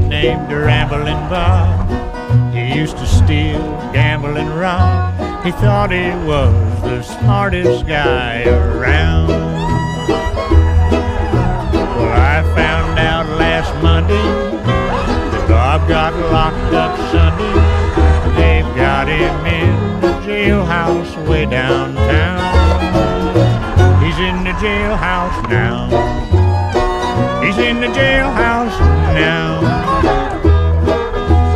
Named Ramblin' Bob. He used to steal, gamble, and rob. He thought he was the smartest guy around. Well, I found out last Monday that Bob got locked up Sunday. They've got him in the jailhouse way downtown. He's in the jailhouse now. He's in the jailhouse now.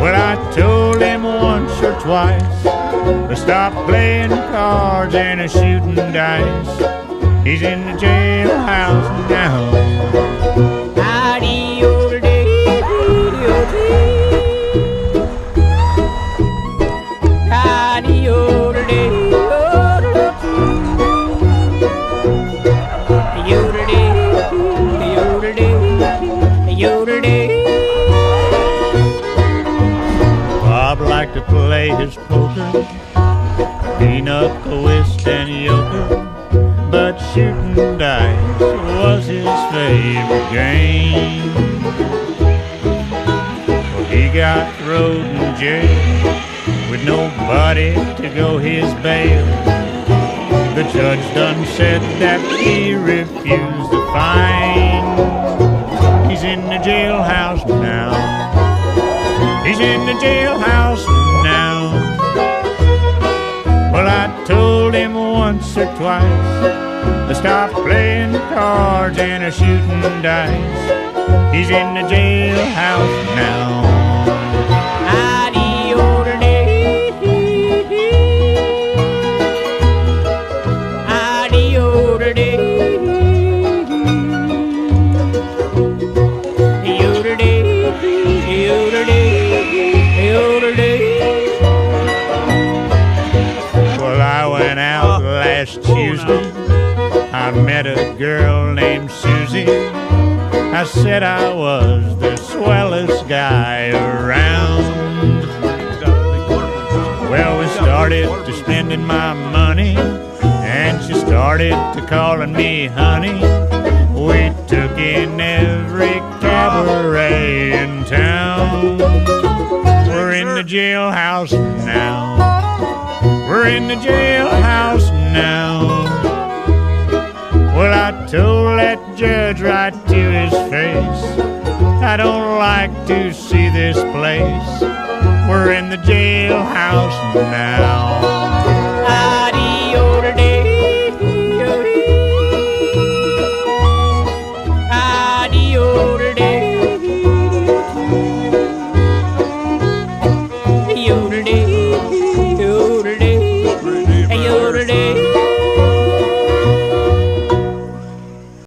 Well, I told him once or twice to stop playing cards and shooting dice. He's in the jailhouse now. Bob liked to play his poker, pinochle, whist, and euchre, but shooting dice was his favorite game. Well, he got thrown in jail with nobody to go his bail. The judge done said that he refused the fine. He's in the jailhouse now. He's in the jailhouse now. Well, I told him once or twice to stop playing cards and shooting dice. He's in the jailhouse now. Well, I went out last Tuesday. I met a girl named Susie. I said I was the swellest guy around. Well, we started to spending my money, and she started to calling me honey. We took in every cabaret in town. We're in the jailhouse now. We're in the jailhouse now. Well, I told that judge right to his face, I don't like to see this place. We're in the jailhouse now.